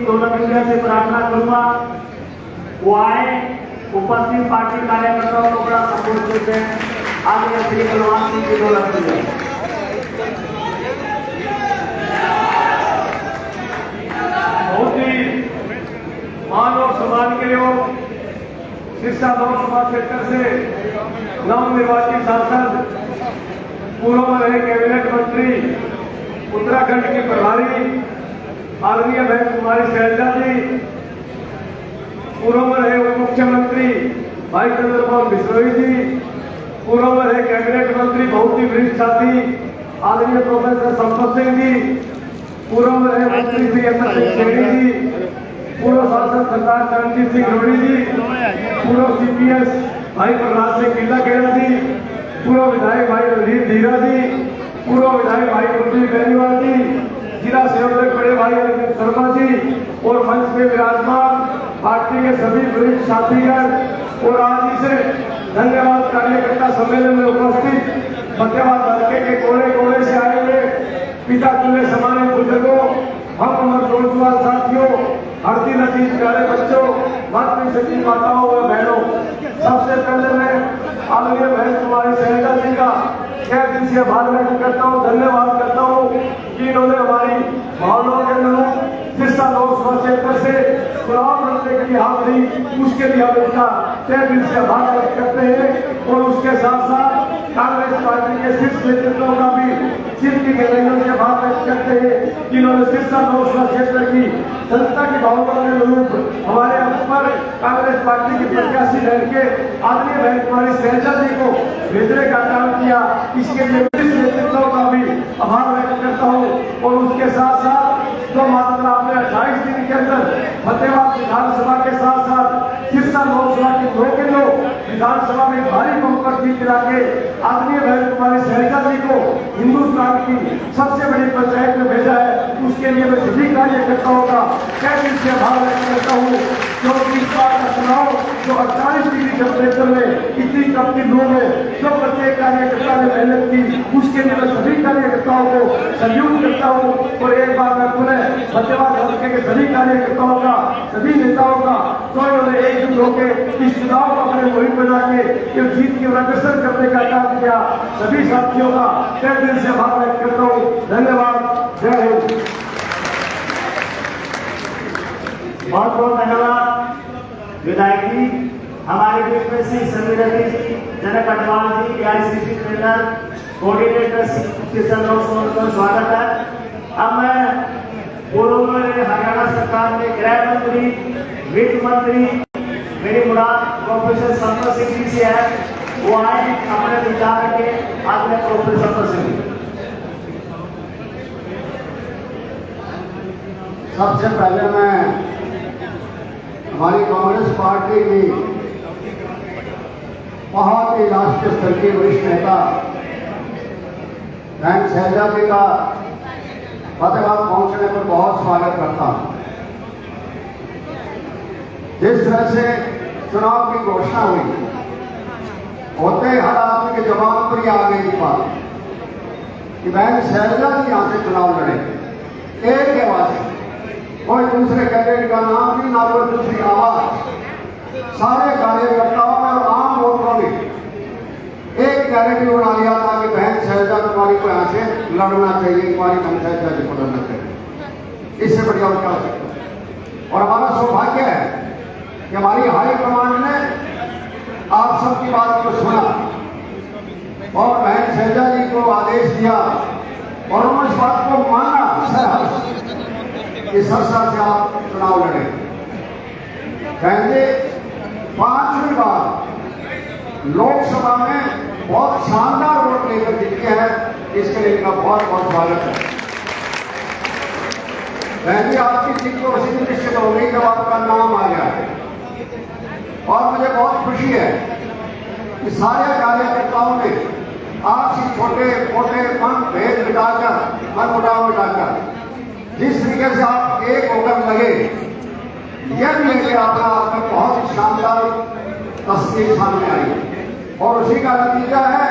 सोलह इंडिया से प्रार्थना करूंगा वो आए, उपस्थित पार्टी कार्यकर्ताओं को बड़ा सपोर्ट देते हैं। आगे श्री बलवान सिंह की दौलत बहुत ही मान और सम्मान के लिए सिरसा लोकसभा क्षेत्र से नवनिर्वाचित सांसद, पूर्व में रहे कैबिनेट मंत्री, उत्तराखंड की प्रभारी आदरणीय बहन कुमारी शैलजा जी, पूर्व में रहे उप मुख्यमंत्री भाई चंद्रमोहन बिश्नोई जी, पूर्व में रहे कैबिनेट मंत्री बहुत ही वरिष्ठ साथी आदरणीय प्रोफेसर संपत सिंह जी, पूर्व में रहे मंत्री श्री अमर सिंह खेड़ी जी, पूर्व सांसद सरदार चरणजीत सिंह रोड़ी जी, पूर्व CPS भाई प्रहलाद सिंह किला खेड़ा जी, पूर्व विधायक भाई रणधीर धीरा जी, पूर्व विधायक भाई कुलदीप बेनीवाल जी, जिला संयोजक बड़े भाई अरविंद शर्मा जी और मंच में विराजमान पार्टी के सभी वरिष्ठ साथीगण और आज इस धन्यवाद कार्यकर्ता सम्मेलन में उपस्थित फतेहाबाद हल्के के कोने कोने से आए हुए पिता तुल्य समाने बुजुर्गों, हम अमर नौजवान साथियों, हरदी नजीब प्यारे बच्चों, मातृ सच्ची माताओं व बहनों, सबसे पहले मैं आदरणीय बहन कुमारी शैलजा जी का क्या दिल से आभार व्यक्त करता हूँ, धन्यवाद करता हूँ कि इन्होंने हमारी भावनाओं के अनुरूप सिरसा लोकसभा क्षेत्र से चुनाव लड़ने के लिए हाथ दी, उसके लिए हम इनका तहे दिल से आभार व्यक्त करते हैं। और उसके साथ साथ कांग्रेस पार्टी के शीर्ष नेतृत्व का भी सिर की गहराइयों से आभार व्यक्त करते हैं कि इन्होंने सिरसा लोकसभा क्षेत्र की जनता की भावनाओं के अनुरूप हमारे ऊपर कांग्रेस पार्टी की प्रत्याशी रह के आदरणीय बहन कुमारी शैलजा जी को भेजने का काम किया, इसके लिए नेतृत्व का भी आभार व्यक्त करता हूँ। और उसके साथ साथ जो मात्र आपने 28 दिन के अंदर फतेहाबाद विधानसभा के साथ साथ सिरसा लोकसभा के 2 के लोग विधानसभा में भारी बंपर जीत दिला के आदरणीय बहन कुमारी शैलजा जी को हिंदुस्तान की सबसे बड़ी पंचायत में भेजा है, उसके लिए मैं सभी कार्यकर्ताओं का तहे दिल से आभार व्यक्त करता हूँ। क्योंकि इस बार का चुनाव जो 48 डिग्री टेम्परेचर में इतनी तपती धूप में जो प्रत्येक कार्यकर्ता ने मेहनत की, उसके लिए मैं सभी कार्यकर्ताओं को सल्यूट करता हूँ। और एक बार मैं पुनः फतेहाबाद हल्के के सभी कार्यकर्ताओं का, सभी नेताओं का, तो इन्होंने एकजुट होकर इस चुनाव को अपने मुहिम बना के जीत की अग्रसर करने का काम किया, सभी साथियों का तहे दिल से आभार व्यक्त करता हूँ। धन्यवाद, जय हिंद। बहुत बहुत धन्यवाद विधायक जी। हमारे बीच में श्री समीर जी, जनक अडवाल जी, AICC trainer, coordinator Sirsa Lok Sabha का स्वागत है। अब मैं पूर्व में हरियाणा सरकार में गृह मंत्री, वित्त मंत्री, मेरी मुराद प्रोफेसर संपत सिंह जी से है, वो आए अपने विचार के आगे। प्रोफेसर संपत सिंह, सबसे पहले मैं हमारी कांग्रेस पार्टी की बहुत ही राष्ट्रीय स्तर की वरिष्ठ नेता बहन शैलजा जी का फतेहाबाद पहुंचने पर बहुत स्वागत करता हूं। जिस तरह से चुनाव की घोषणा हुई, होते हर आदमी के जवाब पर ही आ गई बात कि बहन शैलजा जी यहां से चुनाव लड़ेंगे, एक के वास्ते, कोई दूसरे कैंडिडेट का नाम नहीं, ना कोई दूसरी आवाज। सारे कार्यकर्ताओं में और आम वोटरों ने एक नैरेटिव बना लिया था कि बहन शैलजा कुमारी को यहां से लड़ना चाहिए, कुमारी पंचायत जाके को लड़ना चाहिए। इससे बढ़िया और क्या हो सकता है। और हमारा सौभाग्य है कि हमारी हाई कमांड ने आप सबकी बात को सुना और बहन शैलजा जी को आदेश दिया और उन्होंने इस बात को माना कि सिरसा से आप चुनाव लड़े। कहेंगे 5वीं बार लोकसभा में बहुत शानदार वोट लेकर जीत के हैं, इसके लिए इनका बहुत बहुत स्वागत है। कहेंगे आपकी जीत को वैसे निश्चित हो गई जब आपका नाम आ गया है। और मुझे बहुत खुशी है कि सारे कार्यकर्ताओं ने आपसी छोटे मोटे भेद मिटाकर, मनमुटाव मिटाकर जिस तरीके से आप एक होकर लगे, यह भी लेके आपका आपका बहुत ही शानदार तस्वीर सामने आई। और उसी का नतीजा है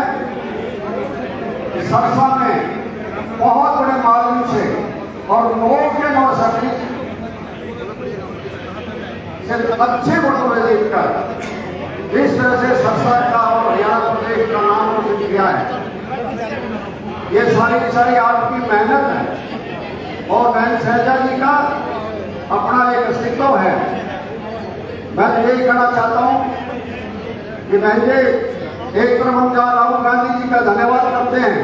कि सिरसा में बहुत बड़े मार्जिन से और 9 के 9 सीट सिर्फ अच्छे वोटों में जीतकर जिस तरह से सरसा का और हरियाणा प्रदेश का नाम रोशन किया है, ये सारी की सारी आपकी मेहनत है और बहन शैलजा जी का अपना एक अस्तित्व है। मैं यही कहना चाहता हूं कि बहन जी, एक तरफ हम जहां राहुल गांधी जी का धन्यवाद करते हैं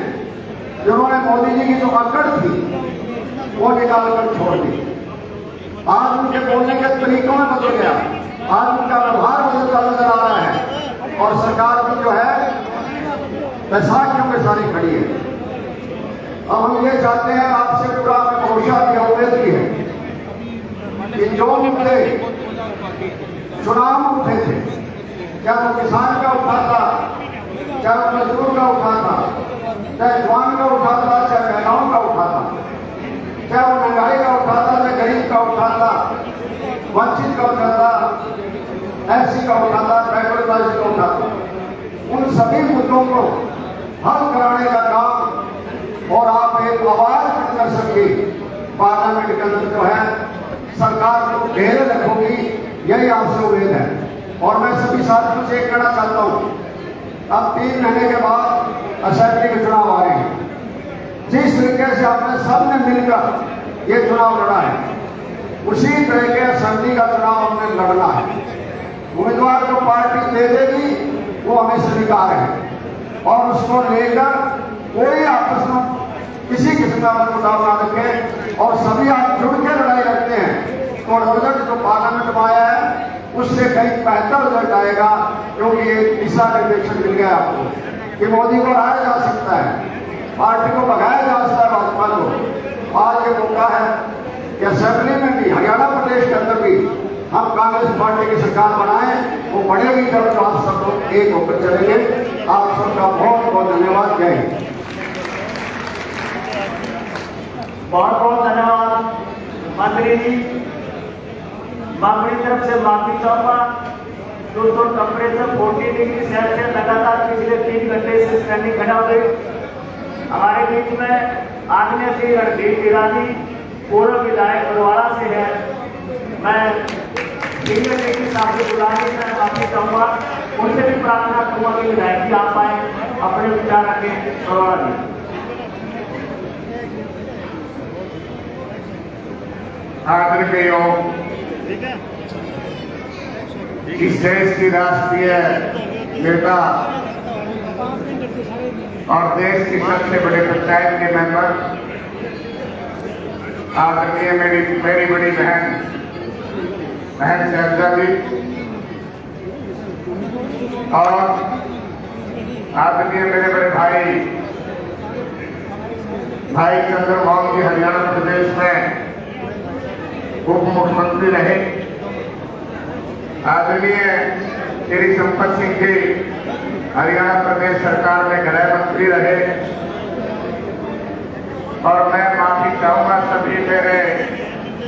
जिन्होंने मोदी जी की जो अकड़ थी वो निकालकर छोड़ दी। आज उनके बोलने के तरीकों में बदल गया, आज उनका व्यवहार बदलता नजर आ रहा है और सरकार की जो है बैसाखियों में सारी खड़ी है। अब हम ये चाहते हैं, आपसे पूरा भरोसा की उम्मीद की है कि जो मुद्दे चुनाव में उठे थे, चाहे वो किसान का उठा था, चाहे वो मजदूर का उठा था, चाहे जवान का उठा था, चाहे महिलाओं का उठा था, चाहे वो महंगाई का उठा था, चाहे गरीब का उठा था, वंचित का उठा था, एससी का उठा था, बैकवर्ड का उठा था, उन सभी मुद्दों को हल कराने का काम और आप एक आवाज खड़ी कर सके पार्लियामेंट के अंदर जो है सरकार को घेरे रखोगी, यही आपसे उम्मीद है। और मैं सभी साथियों से एक कहना चाहता हूं, अब 3 महीने के बाद असेंबली के चुनाव आ रहे हैं। जिस तरीके से आपने सबने मिलकर ये चुनाव लड़ा है, उसी तरह के असेंबली का चुनाव हमने लड़ना है। उम्मीदवार को पार्टी दे देगी वो हमें स्वीकार है और उसको लेकर कोई आपस में किसी किस्म का मनमुटाव ना रखे और सभी आप जुड़ के लड़ाई लड़ते हैं तो रिजल्ट जो पार्लियामेंट में आया है उससे कहीं बेहतर रिजल्ट आएगा, क्योंकि एक दिशा निर्देशन मिल गया आपको कि मोदी को हराया जा सकता है, पार्टी को भगाया जा सकता है, भाजपा को। आज ये मौका है कि असेंबली में भी, हरियाणा प्रदेश के अंदर भी हम कांग्रेस पार्टी की सरकार बनाएं, वो बढ़ेगी जब आप सब लोग एक होकर चलेंगे। आप सबका बहुत बहुत धन्यवाद। जय हिंद। बहुत बहुत धन्यवाद मंत्री जी। मैं अपनी तरफ से माफी चाहूंगा। दोस्तों, टेम्परेचर 40 डिग्री सेल्सियस लगातार पिछले 3 घंटे से स्टैंडिंग खड़ा हो गई। हमारे बीच में आग्नेय सिंह रणदीप ईरानी पूर्व विधायक बरवाड़ा से है। मैं सीनियर लेकिन साहब से बुलाने में माफी चाहूंगा, उनसे भी प्रार्थना करूंगा कि विधायक जी आप आए, अपने विचार रखें। बरवाड़ा जी। आदरणीय इस देश की राष्ट्रीय नेता और देश की सबसे बड़े पंचायत के मेंबर, आदरणीय मेरी बड़ी बहन शैलजा जी और आदरणीय मेरे बड़े भाई चंद्रमोहन जी हरियाणा प्रदेश में उप मुख्यमंत्री रहे, आदरणीय श्री संपत सिंह जी हरियाणा प्रदेश सरकार में गृह मंत्री रहे, और मैं माफी चाहूंगा सभी मेरे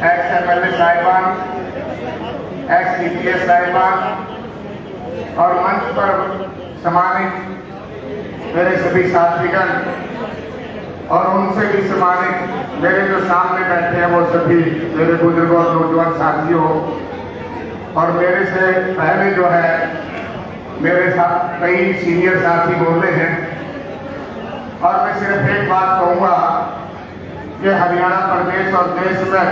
एक्स MLA साहिबान, एक्स CPS साहिबान और मंच पर सम्मानित मेरे सभी साथीगण और उनसे भी सम्मानित मेरे जो सामने बैठे हैं वो सभी मेरे बुजुर्ग और नौजवान साथियों, और मेरे से पहले जो है मेरे साथ कई सीनियर साथी बोले हैं। और मैं सिर्फ एक बात कहूँगा कि हरियाणा प्रदेश और देश में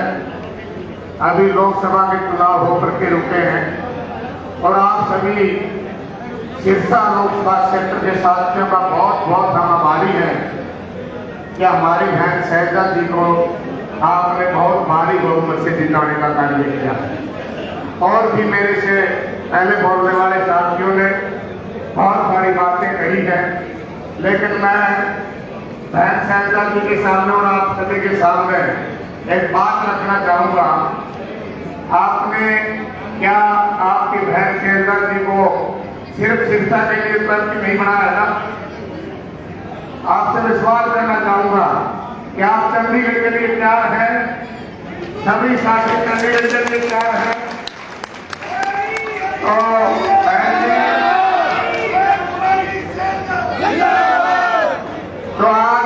अभी लोकसभा के चुनाव होकर के रुके हैं और आप सभी सिरसा लोकसभा क्षेत्र के साथियों का बहुत बहुत हम आभारी हैं कि हमारी बहन शैलजा जी को आपने बहुत भारी बहुमत से जिताने का कार्य किया। और भी मेरे से पहले बोलने वाले साथियों ने बहुत सारी बातें कही हैं, लेकिन मैं बहन शैलजा जी के सामने और आप सभी के सामने एक बात रखना चाहूंगा। आपने क्या आपकी बहन शैलजा जी को सिर्फ सिरसा के लिए प्रति नहीं बनाया ना? आपसे विश्वास करना चाहूंगा कि आप चंडीगढ़ के लिए तैयार हैं, सभी साथी चंडीगढ़ के लिए तैयार हैं। तो आज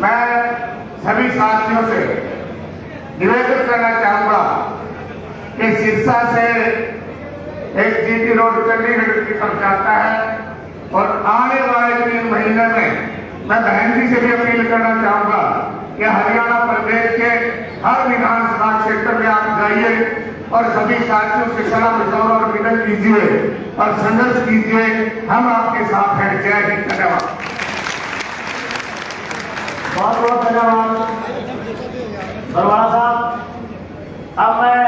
मैं सभी साथियों से निवेदन करना चाहूंगा कि सिरसा से एक जीटी रोड चंडीगढ़ की तरफ जाता है और आने वाले 3 महीने में मैं बहन जी से भी अपील करना चाहूंगा कि हरियाणा प्रदेश के हर विधानसभा क्षेत्र में आप जाइए और सभी साथियों से सलाह मशवरा और मिलन कीजिए और संघर्ष कीजिए। हम आपके साथ हैं। जय हिंद। धन्यवाद। बहुत बहुत धन्यवाद बरवाड़ा साहब। अब मैं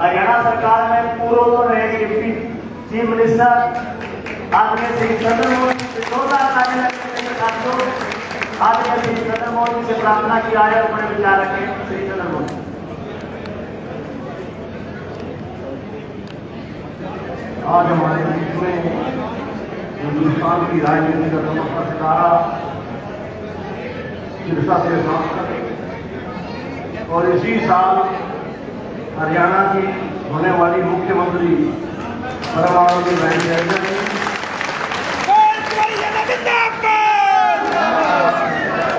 हरियाणा सरकार में पूर्व तो रहे डिप्टी चीफ मिनिस्टर आदरणीय श्री चंद्र मोदी आदरणीय श्री चंद्र मोदी से प्रार्थना की आए और बड़े विचार रखें। श्री चंद्र मोदी। आज हमारे बीच में हिंदुस्तान की राजनीति का समस्त सितारा सिरसा से सांसद और इसी साल हरियाणा की होने वाली मुख्यमंत्री परमानंद बहन शैलजा ने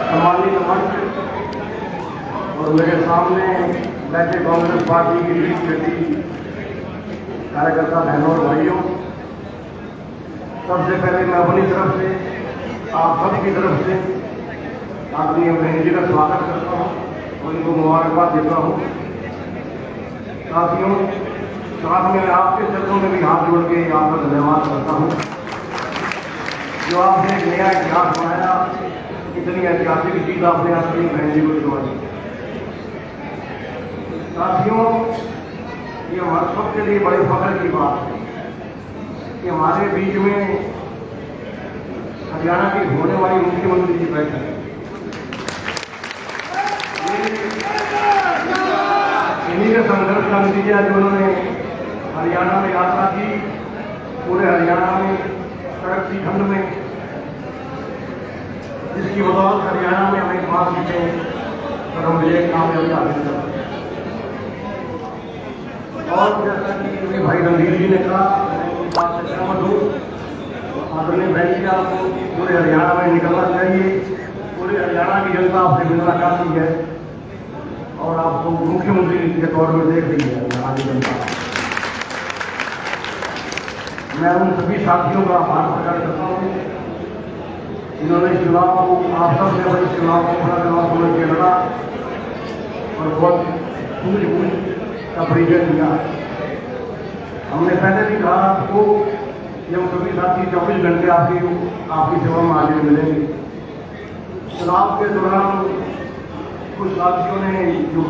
सम्मानित मंच और मेरे सामने बैठे कांग्रेस पार्टी की लीड बेटी कार्यकर्ता बहनों और भाइयों, सबसे पहले मैं अपनी तरफ से आप सबकी तरफ से आदरणीय बहन जी का स्वागत करता हूँ और उनको मुबारकबाद देता हूँ। साथियों, साथ में आपके चरणों में भी हाथ जोड़ के आपका धन्यवाद करता हूँ जो आपने एक नया इतिहास बनाया। इतनी ऐतिहासिक चीज आपने अपनी बहन जी को दिलवाई। साथियों, ये हमारे सबके लिए बड़े फख्र की बात है कि हमारे बीच में हरियाणा की होने वाली मुख्यमंत्री जी बैठे हैं। इन्हीं के संघर्ष का नतीजा जो उन्होंने हरियाणा में यात्रा की, पूरे हरियाणा में सड़क खंड में, जिसकी बदौलत हरियाणा में हमें 5 सीटें पर हम विजय कामयाबी हासिल कर। और जैसा कि भाई रणधीर जी ने कहा, मैं उस बात से सहमत हूँ। आदरणीय बहन जी, आपको पूरे हरियाणा में निकलना चाहिए। पूरे हरियाणा की जनता आपसे मिलना चाहती है और आपको मुख्यमंत्री के तौर पर देख रही है हरियाणा की जनता। मैं उन सभी साथियों का आभार प्रकट करता हूँ जिन्होंने चुनाव को, आप सबने बड़े चुनाव को अपना चुनाव समझ के लड़ा और बहुत सूझबूझ का परिचय दिया। हमने पहले भी कहा आपको कि हम सभी साथी 24 घंटे आपकी सेवा में हाजिर मिलेंगे। चुनाव के दौरान कुछ साथियों ने जो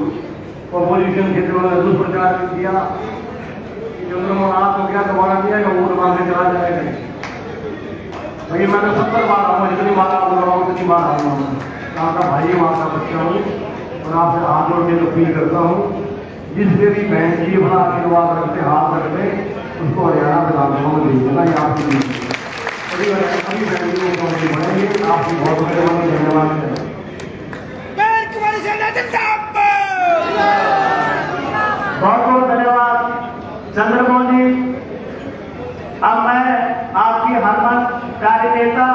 अपोजिशन के उन्होंने दुष्प्रचार किया कि चंद्रमोहन हाथ हो गया दोबारा दिया या वोट मांगने चला जाएगा। भाई मैंने 70 बार आऊँगा, जितनी बार आप बोल रहा हूँ उतनी बार आऊँगा। आपका भाई हूँ, आपका बच्चा हूँ और आपसे हाथ जोड़ के अपील करता हूँ, जिससे भी बहन जी अपना आशीर्वाद रखते, हाथ रखते, उसको हरियाणा विधानसभा में भेज देना। ये आपकी सभी बहन जी को बढ़ेंगे। आपकी बहुत बहुत धन्यवाद। बहुत बहुत धन्यवाद चंद्रमोहन जी। अब मैं आपकी हरमन प्यारे नेता,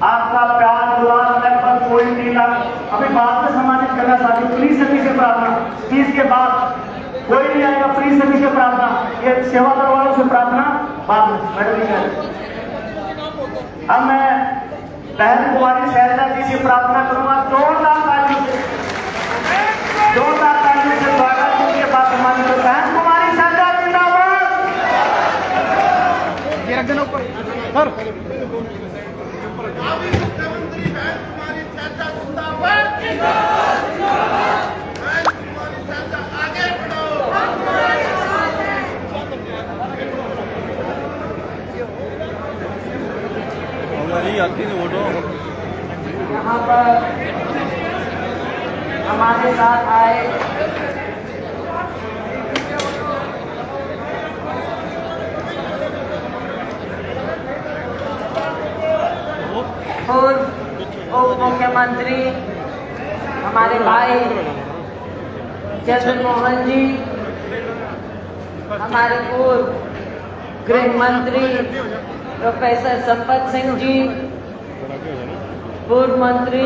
आपका प्यार दुलार लगभग कोई नहीं लग, अभी बाद में सम्मानित करना चाहती हूँ। प्लीज सभी से प्रार्थना, चीज के बाद कोई नहीं आएगा। प्लीज सभी से प्रार्थना, ये सेवा करवाने से प्रार्थना बाद में मैडम जी। अब मैं बहन कुमारी शैलजा जी से प्रार्थना करूंगा, जोरदार तालियों से स्वागत। उनके बाद सम्मानित बहन कुमारी शैलजा जिंदाबाद। ये रख देना ऊपर सर। मुख्यमंत्री बहन कुमारी शैलजा जिंदाबाद। बहन कुमारी शैलजा आगे बढ़ो। यहाँ पर हमारे साथ आए पूर्व उप मुख्यमंत्री हमारे भाई चंद्रमोहन जी, हमारे पूर्व गृह मंत्री प्रोफेसर संपत सिंह जी, पूर्व मंत्री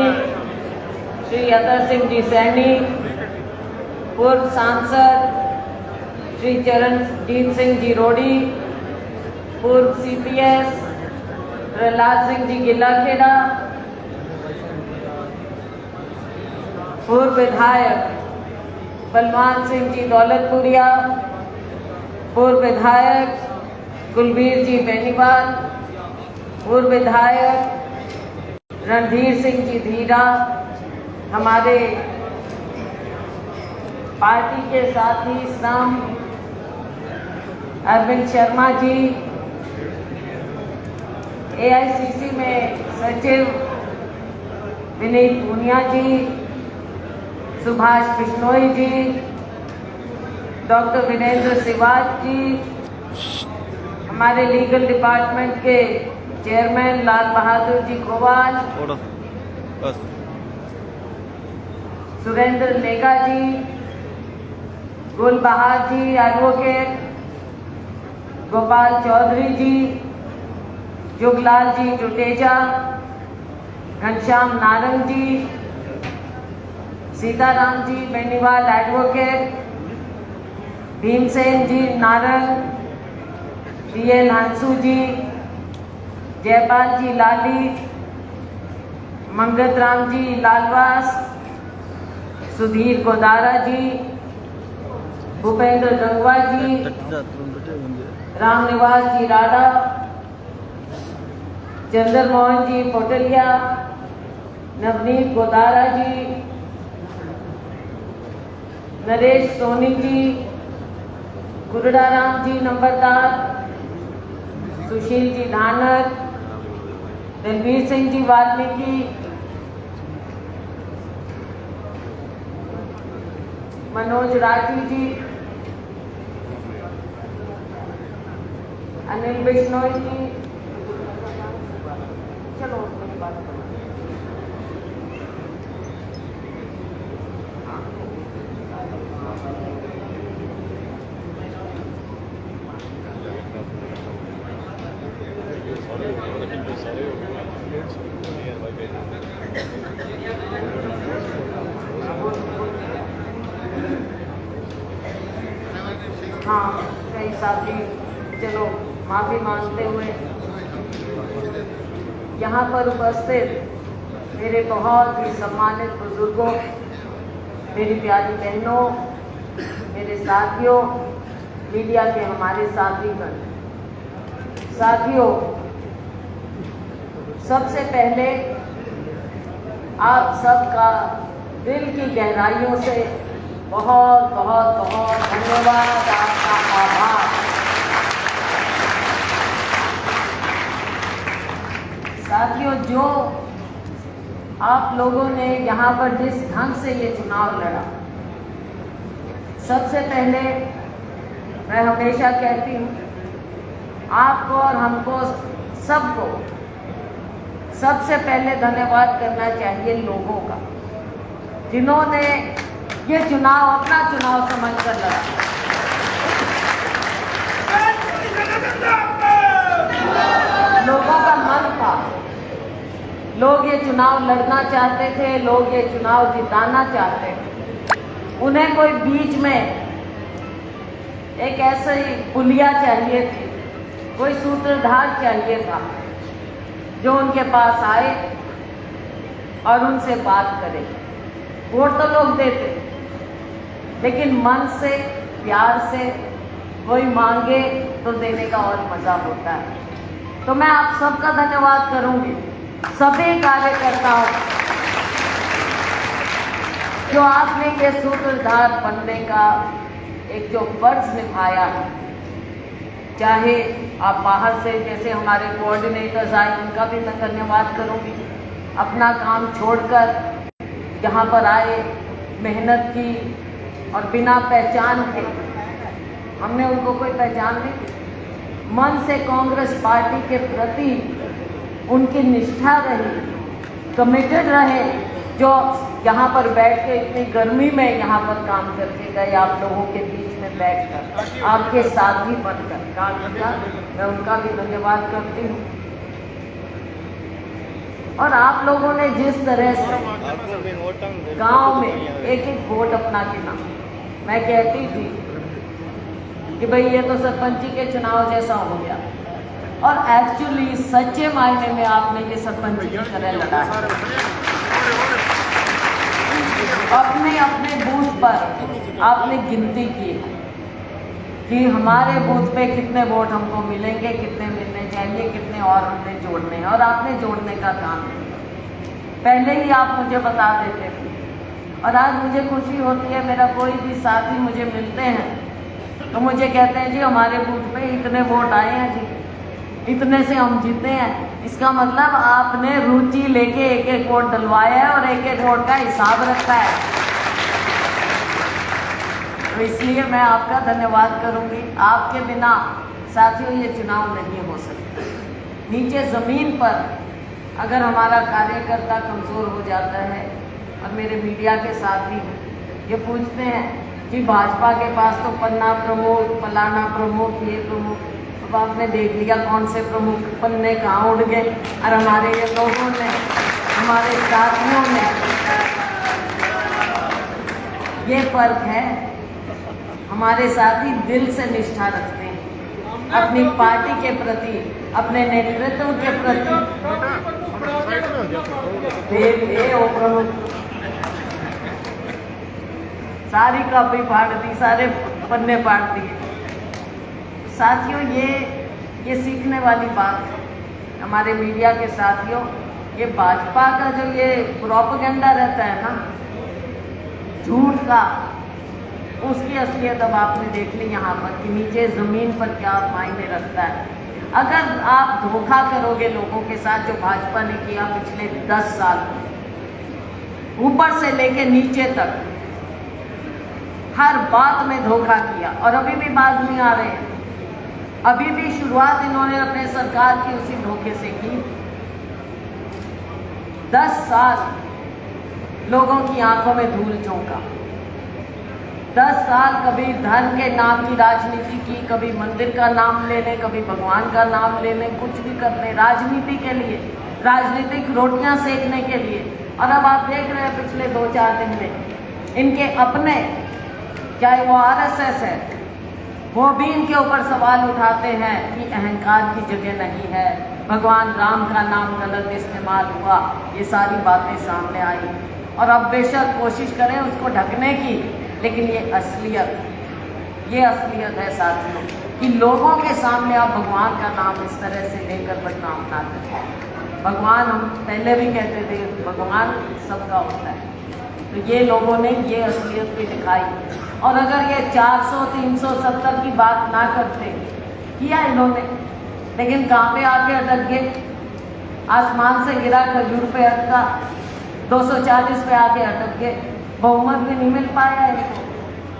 श्री अतर सिंह जी सैनी, पूर्व सांसद श्री चरणजीत सिंह जी रोडी, पूर्व CPS प्रहलाद सिंह जी गिल्लाखेड़ा, पूर्व विधायक बलवान सिंह जी दौलतपुरिया, पूर्व विधायक कुलबीर जी बेनीवाल, पूर्व विधायक रणधीर सिंह जी धीरा, हमारे पार्टी के साथी श्याम अरविंद शर्मा जी, AICC में सचिव विनीत पूनिया जी, सुभाष बिश्नोई जी, डॉक्टर वीरेंद्र सिवाज जी, हमारे लीगल डिपार्टमेंट के चेयरमैन लाल बहादुर जी कोवाल, सुरेंद्र नेगा जी, गुलबहार जी एडवोकेट, गोपाल चौधरी जी, जुगलाल जी टुटेजा, घनश्याम नारंग जी, सीताराम जी बेनीवाल एडवोकेट, भीमसेन जी नारंग, DL हंसू जी, जयपाल जी लाली, मंगत राम जी लालवास, सुधीर गोदारा जी, भूपेंद्र गंगवा जी, रामनिवास जी राडा, चंद्रमोहन जी पोटलिया, नवनीत गोदारा जी, नरेश सोनी जी, गुरुडाराम जी नंबरदार, सुशील जी धानक, रणवीर सिंह जी वाल्मीकि, मनोज राठी जी, अनिल बिश्नोई जी, चलो मेरी बात करो। हाँ, कई साथी, चलो माफी मांगते हुए यहाँ पर उपस्थित मेरे बहुत ही सम्मानित बुजुर्गों, मेरी प्यारी बहनों, मेरे साथियों, मीडिया के हमारे साथीगण, साथियों, सबसे पहले आप सबका दिल की गहराइयों से बहुत बहुत बहुत धन्यवाद, आपका आभार। साथियों, जो आप लोगों ने यहाँ पर जिस ढंग से ये चुनाव लड़ा, सबसे पहले मैं हमेशा कहती हूँ, आपको और हमको सबको सबसे पहले धन्यवाद करना चाहिए लोगों का, जिन्होंने ये चुनाव अपना चुनाव समझकर लड़ा। लोगों का मन था, लोग ये चुनाव लड़ना चाहते थे, लोग ये चुनाव जिताना चाहते थे। उन्हें कोई बीच में एक ऐसे ही पुलिया चाहिए थी, कोई सूत्रधार चाहिए था जो उनके पास आए और उनसे बात करे। वोट तो लोग देते, लेकिन मन से, प्यार से कोई मांगे तो देने का और मजा होता है। तो मैं आप सबका धन्यवाद करूंगी, सभी कार्यकर्ताओं, जो आपने ये सूत्रधार बनने का एक जो फर्ज निभाया है। चाहे आप बाहर से, जैसे हमारे कोऑर्डिनेटर्स आए, उनका भी मैं धन्यवाद करूंगी, अपना काम छोड़कर यहाँ पर आए, मेहनत की और बिना पहचान के, हमने उनको कोई पहचान नहीं दी, मन से कांग्रेस पार्टी के प्रति उनकी निष्ठा रही, कमिटेड रहे, जो यहाँ पर बैठ के इतनी गर्मी में यहाँ पर काम करके गए, आप लोगों के बीच में बैठकर आपके साथी बनकर काम किया। मैं उनका भी धन्यवाद करती हूँ। और आप लोगों ने जिस तरह से गांव में एक एक वोट अपना गिना, मैं कहती थी कि भाई ये तो सरपंची के चुनाव जैसा हो गया। और एक्चुअली सच्चे मायने में आपने ये सरपंच की तरह लड़ा है। अपने अपने बूथ पर आपने गिनती की है कि हमारे बूथ पे कितने वोट हमको मिलेंगे, कितने मिलने चाहिए, कितने और हमने जोड़ने हैं, और आपने जोड़ने का काम किया। पहले ही आप मुझे बता देते थे। और आज मुझे खुशी होती है, मेरा कोई भी साथी मुझे मिलते हैं तो मुझे कहते हैं जी हमारे बूथ पे इतने वोट आए हैं जी, इतने से हम जीते हैं। इसका मतलब आपने रुचि लेके एक एक वोट डलवाया है और एक एक वोट का हिसाब रखा है। तो इसलिए मैं आपका धन्यवाद करूंगी। आपके बिना साथियों ये चुनाव नहीं हो सकता। नीचे जमीन पर अगर हमारा कार्यकर्ता कमजोर हो जाता है, और मेरे मीडिया के साथी ये पूछते हैं कि भाजपा के पास तो पन्ना प्रमुख, फलाना प्रमुख, ये प्रमुख, अब आपने देख लिया कौन से प्रमुख पन्ने कहाँ उड़ गए। और हमारे ये लोगों ने, हमारे साथियों ने, ये फर्क है। हमारे साथी दिल से निष्ठा रखते हैं अपनी पार्टी के प्रति, अपने नेतृत्व के प्रति। सारी कॉपी फाड़ दी, सारे पन्ने फाड़ दिए। साथियों ये सीखने वाली बात है हमारे मीडिया के साथियों। ये भाजपा का जो ये प्रोपेगेंडा रहता है ना झूठ का, उसकी असलियत अब आपने देख ली यहाँ पर कि नीचे जमीन पर क्या मायने रखता है। अगर आप धोखा करोगे लोगों के साथ, जो भाजपा ने किया पिछले 10 साल, ऊपर से लेके नीचे तक हर बात में धोखा किया, और अभी भी बाज नहीं आ रहे हैं। अभी भी शुरुआत इन्होंने अपने सरकार की उसी धोखे से की। 10 साल लोगों की आंखों में धूल झोंका। 10 साल कभी धर्म के नाम की राजनीति की, कभी मंदिर का नाम ले लें, कभी भगवान का नाम ले लें, कुछ भी कर लें राजनीति के लिए, राजनीतिक रोटियां सेकने के लिए। और अब आप देख रहे हैं पिछले 2-4 दिन में इनके अपने, चाहे वो आरएसएस है, वो भी इनके ऊपर सवाल उठाते हैं कि अहंकार की जगह नहीं है, भगवान राम का नाम गलत इस्तेमाल हुआ। ये सारी बातें सामने आई और अब बेशक कोशिश करें उसको ढकने की, लेकिन ये असलियत है साथियों कि लोगों के सामने आप भगवान का नाम इस तरह से लेकर बदनाम ना करें। भगवान, हम पहले भी कहते थे भगवान सबका होता है, तो ये लोगों ने ये असलियत भी दिखाई। और अगर ये 400-370 की बात ना करते, किया इन्होंने, लेकिन कहाँ पे आके अटक गए? आसमान से गिरा खजूर पे अटका, 240 पे आके अटक गए, बहुमत भी नहीं मिल पाया इनको।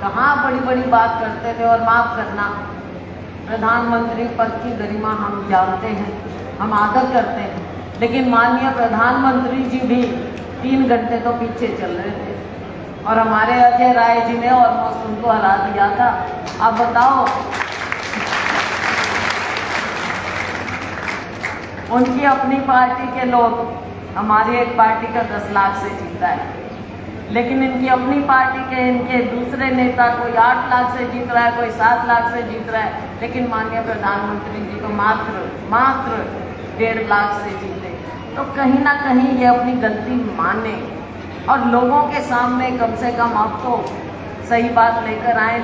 कहाँ बड़ी बड़ी बात करते थे। और माफ करना, प्रधानमंत्री पद की गरिमा हम जानते हैं, हम आदर करते हैं, लेकिन माननीय प्रधानमंत्री जी भी 3 घंटे तो पीछे चल रहे थे और हमारे अजय राय जी ने ऑलमोस्ट उनको हरा दिया था। अब बताओ, उनकी अपनी पार्टी के लोग, हमारी एक पार्टी का 10 लाख से जीता है, लेकिन इनकी अपनी पार्टी के इनके दूसरे नेता कोई 8 लाख से जीत रहा है, कोई 7 लाख से जीत रहा है, लेकिन माननीय प्रधानमंत्री जी तो मात्र 1.5 लाख से जीते। तो कहीं ना कहीं ये अपनी गलती माने और लोगों के सामने कम से कम अब तो सही बात लेकर आए।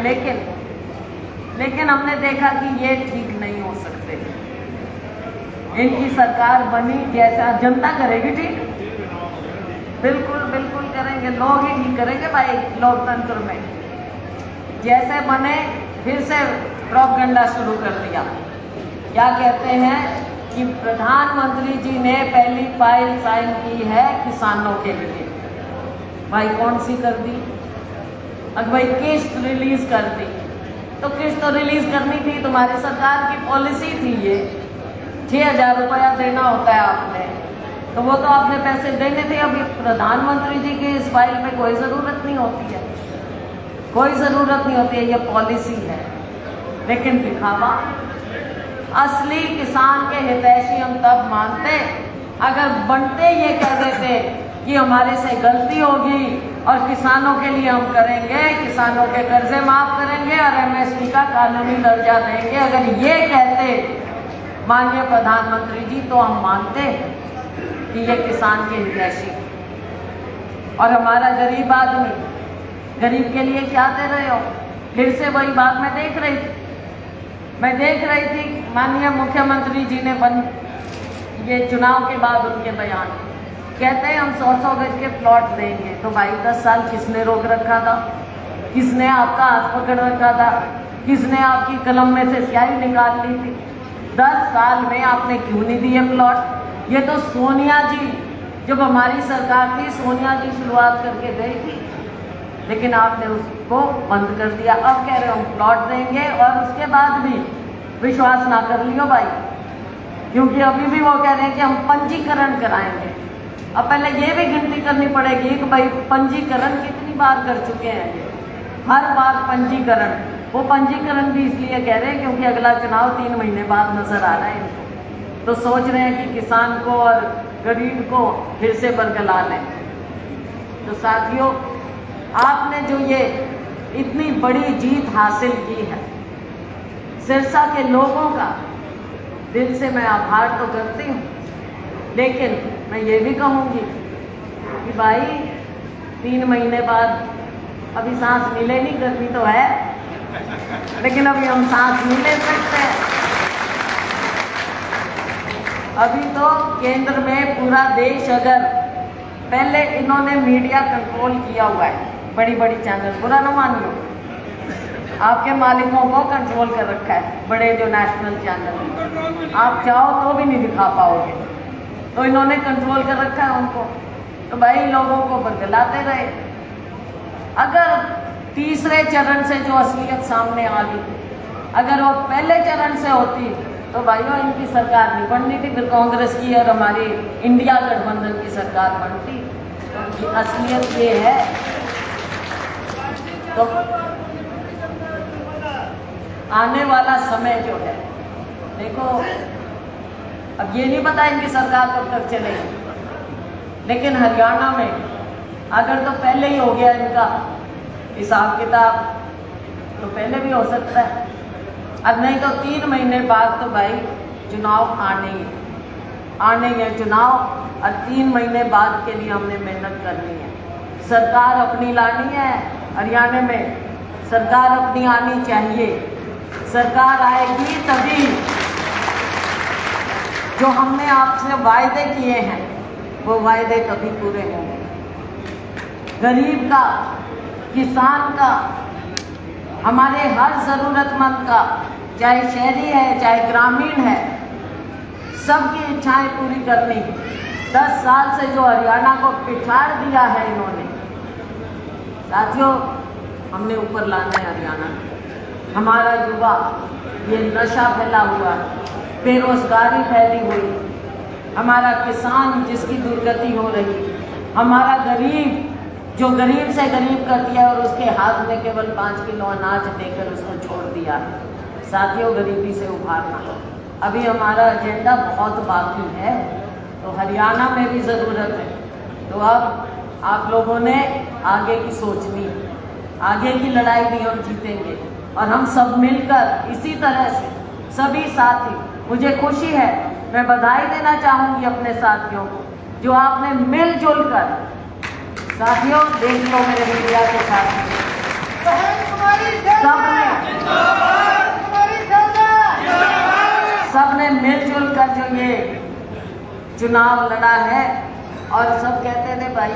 लेकिन हमने देखा कि ये ठीक नहीं हो सकते। इनकी सरकार बनी, जैसा जनता करेगी ठीक, बिल्कुल बिल्कुल करेंगे, लोग ही ठीक करेंगे भाई। लोकतंत्र में जैसे बने फिर से प्रोपेगेंडा शुरू कर दिया। क्या कहते हैं कि प्रधानमंत्री जी ने पहली फाइल साइन की है किसानों के लिए। भाई कौन सी कर दी? अगर भाई किस्त रिलीज कर दी, तो किस्त तो रिलीज करनी थी, तुम्हारी सरकार की पॉलिसी थी ये। 6,000 रुपया देना होता है आपने, तो वो तो आपने पैसे देने थे। अभी प्रधानमंत्री जी की इस फाइल में कोई ज़रूरत नहीं होती है, कोई ज़रूरत नहीं होती है, ये पॉलिसी है। लेकिन दिखावा, असली किसान के हितैषी हम तब मानते अगर बनते ये कह देते कि हमारे से गलती होगी और किसानों के लिए हम करेंगे, किसानों के कर्जे माफ करेंगे और MSP का कानूनी दर्जा देंगे। अगर ये कहते माननीय प्रधानमंत्री जी तो हम मानते कि ये किसान के हितैषी और हमारा गरीब आदमी, गरीब के लिए क्या दे रहे हो? फिर से वही बात मैं देख रही थी माननीय मुख्यमंत्री जी ने ये चुनाव के बाद उनके बयान कहते हैं हम 100-100 गज के प्लॉट देंगे। तो भाई 10 साल किसने रोक रखा था? किसने आपका हाथ पकड़ रखा था? किसने आपकी कलम में से स्याही निकाल ली थी? 10 साल में आपने क्यों नहीं दिए प्लॉट? ये तो सोनिया जी, जब हमारी सरकार थी, सोनिया जी शुरुआत करके गई थी, लेकिन आपने उसको बंद कर दिया। अब कह रहे हो हम प्लॉट देंगे और उसके बाद भी विश्वास ना कर लियो भाई, क्योंकि अभी भी वो कह रहे हैं कि हम पंजीकरण कराएंगे। अब पहले ये भी गिनती करनी पड़ेगी कि भाई पंजीकरण कितनी बार कर चुके हैं। हर बार पंजीकरण, वो पंजीकरण भी इसलिए कह रहे हैं क्योंकि अगला चुनाव 3 महीने बाद नजर आ रहा है इनको, तो सोच रहे हैं कि किसान को और गरीब को फिर से बरगला लें। तो साथियों, आपने जो ये इतनी बड़ी जीत हासिल की है, सिरसा के लोगों का दिल से मैं आभार तो करती हूँ, लेकिन मैं ये भी कहूँगी कि भाई 3 महीने बाद अभी सांस मिले नहीं, गर्मी तो है, लेकिन अभी हम सांस नहीं ले सकते। अभी तो केंद्र में पूरा देश, अगर पहले इन्होंने मीडिया कंट्रोल किया हुआ है, बड़ी बड़ी चैनल, बुरा न मानियो, आपके मालिकों को कंट्रोल कर रखा है, बड़े जो नेशनल चैनल, आप चाहो तो भी नहीं दिखा पाओगे, तो इन्होंने कंट्रोल कर रखा है उनको। तो भाई लोगों को बरगलाते रहे। अगर तीसरे चरण से जो असलियत सामने आ गई, अगर वो पहले चरण से होती तो भाइयों इनकी सरकार नहीं बननी थी, फिर कांग्रेस की और हमारी इंडिया गठबंधन की सरकार बनती। तो असलियत ये है। तो आने वाला समय जो है, देखो अब ये नहीं पता इनकी सरकार कब तक चलेगी, लेकिन हरियाणा में अगर तो पहले ही हो गया इनका हिसाब किताब, तो पहले भी हो सकता है, और नहीं तो 3 महीने बाद तो भाई चुनाव आने हैं चुनाव, और 3 महीने बाद के लिए हमने मेहनत करनी है। सरकार अपनी लानी है हरियाणा में, सरकार अपनी आनी चाहिए। सरकार आएगी तभी जो हमने आपसे वायदे किए हैं वो वायदे तभी पूरे होंगे। गरीब का, किसान का, हमारे हर जरूरतमंद का, चाहे शहरी है चाहे ग्रामीण है, सबकी इच्छाएं पूरी करनी। 10 साल से जो हरियाणा को पिछाड़ दिया है इन्होंने, साथियों हमने ऊपर लाना है हरियाणा। हमारा युवा, ये नशा फैला हुआ, बेरोजगारी फैली हुई, हमारा किसान जिसकी दुर्गति हो रही, हमारा गरीब जो गरीब से गरीब कर दिया और उसके हाथ में केवल 5 किलो अनाज देकर उसको छोड़ दिया। साथियों गरीबी से उभारना, अभी हमारा एजेंडा बहुत बाकी है, तो हरियाणा में भी ज़रूरत है। तो अब आप लोगों ने आगे की सोचनी, आगे की लड़ाई भी हम जीतेंगे, और हम सब मिलकर इसी तरह से सभी साथी, मुझे खुशी है, मैं बधाई देना चाहूँगी अपने साथियों को जो आपने मिलजुल कर, साथियों देख लो मेरे मीडिया के साथ, सबने मिलजुल कर जो ये चुनाव लड़ा है, और सब कहते थे भाई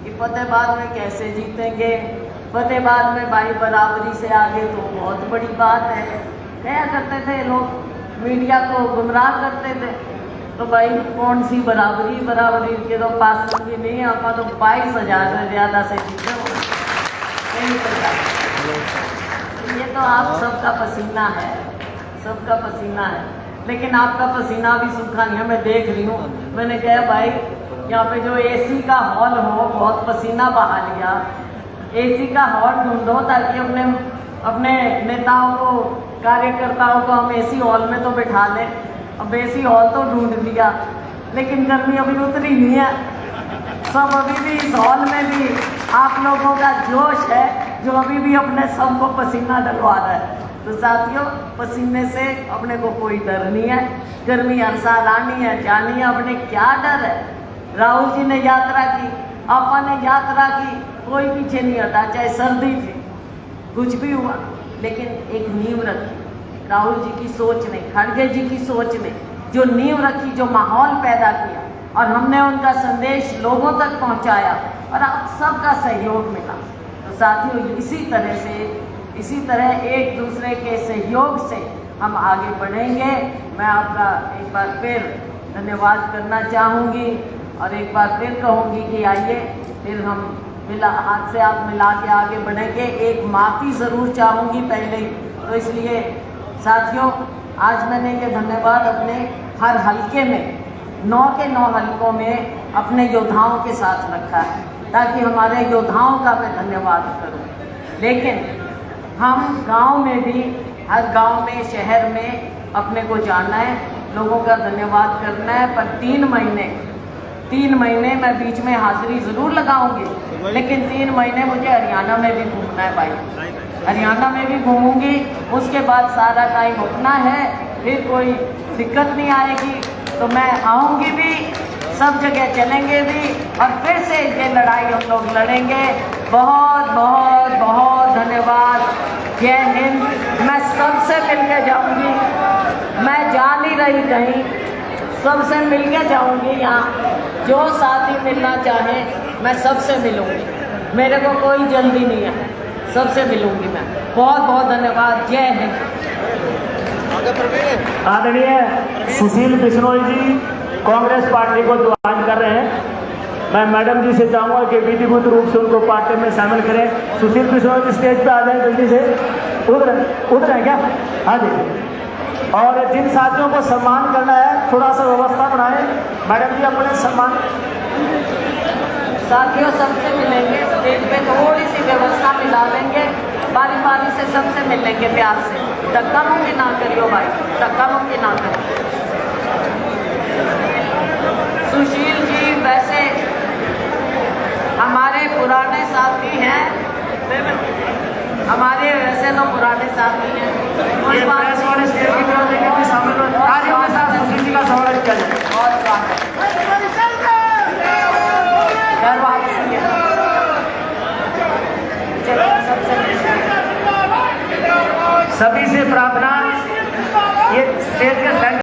कि फतेहाबाद में कैसे जीतेंगे, फतेहाबाद में भाई बराबरी से आगे तो बहुत बड़ी बात है, क्या करते थे लोग, मीडिया को गुमराह करते थे। तो भाई कौन सी बराबरी, बराबरी के तो पास समझी नहीं है, आपका तो 22,000 से ज़्यादा से जीते हो, नहीं पता। ये तो आप सबका पसीना है, सबका पसीना है, लेकिन आपका पसीना भी सूखा नहीं है, मैं देख रही हूँ। मैंने कहा भाई यहाँ पे जो AC का हॉल हो, बहुत पसीना बहा लिया, AC का हॉल ढूंढो ताकि अपने नेताओं को, कार्यकर्ताओं को हम AC हॉल में तो बिठा लें। अब AC हॉल तो ढूंढ लिया, लेकिन गर्मी अभी उतरी नहीं है, सब अभी भी इस हॉल में भी आप लोगों का जोश है जो अभी भी अपने सबको पसीना डलवा रहा है। तो साथियों, पसीने से अपने को कोई डर नहीं है। गर्मी हर साल आनी है जानी है, अपने क्या डर है। राहुल जी ने यात्रा की, आपा ने यात्रा की, कोई पीछे नहीं हटा, चाहे सर्दी थी, कुछ भी हुआ, लेकिन एक नींव रखी राहुल जी की सोच ने, खड़गे जी की सोच ने, जो नींव रखी, जो माहौल पैदा किया, और हमने उनका संदेश लोगों तक पहुंचाया और आप सबका सहयोग मिला। तो साथियों, इसी तरह एक दूसरे के सहयोग से हम आगे बढ़ेंगे। मैं आपका एक बार फिर धन्यवाद करना चाहूँगी और एक बार फिर कहूँगी कि आइए फिर हम हाथ से हाथ मिला के आगे बढ़ेंगे। एक माफ़ी ज़रूर चाहूँगी पहले ही, तो इसलिए साथियों, आज मैंने ये धन्यवाद अपने हर हलके में 9 के 9 हलकों में अपने योद्धाओं के साथ रखा है, ताकि हमारे योद्धाओं का मैं धन्यवाद करूं। लेकिन हम गांव में भी, हर गांव में, शहर में अपने को जाना है, लोगों का धन्यवाद करना है। पर 3 महीने मैं बीच में हाजिरी ज़रूर लगाऊंगी, लेकिन 3 महीने मुझे हरियाणा में भी घूमना है भाई। हरियाणा में भी घूमूंगी, उसके बाद सारा टाइम अपना है, फिर कोई दिक्कत नहीं आएगी। तो मैं आऊँगी भी, सब जगह चलेंगे भी, और फिर से ये लड़ाई हम लोग लड़ेंगे। बहुत बहुत बहुत धन्यवाद। जय हिंद। मैं सबसे मिलके जाऊँगी, मैं जा नहीं रही कहीं, सबसे मिलके जाऊँगी। यहाँ जो साथी मिलना चाहे मैं सबसे मिलूँगी, मेरे को कोई जल्दी नहीं है, सबसे मिलूँगी मैं। बहुत बहुत धन्यवाद। जय हिंद। आदरणीय सुशील बिश्नोई जी कांग्रेस पार्टी को ज्वाइन कर रहे हैं। मैं मैडम जी से चाहूँगा कि विधिवत रूप से उनको पार्टी में शामिल करें। सुशील बिश्नोई जी स्टेज पे आ जाए जल्दी से। उधर है क्या? हाँ जी। और जिन साथियों को सम्मान करना है थोड़ा सा व्यवस्था बनाएं। मैडम जी अपने सम्मान साथियों सबसे मिलेंगे, स्टेज पे थोड़ी सी व्यवस्था मिला देंगे, बारी बारी से सबसे मिल लेंगे प्यार से। धक्का मुक्की ना करियो भाई, धक्का मुक्की ना करियो। सुशील जी वैसे हमारे पुराने साथी हैं, हमारे वैसे तो पुराने साथी हैं। कोई बात नहीं, शामिल सुशील जी का स्वागत किया जाए। सभी से प्रार्थना, ये स्टेज के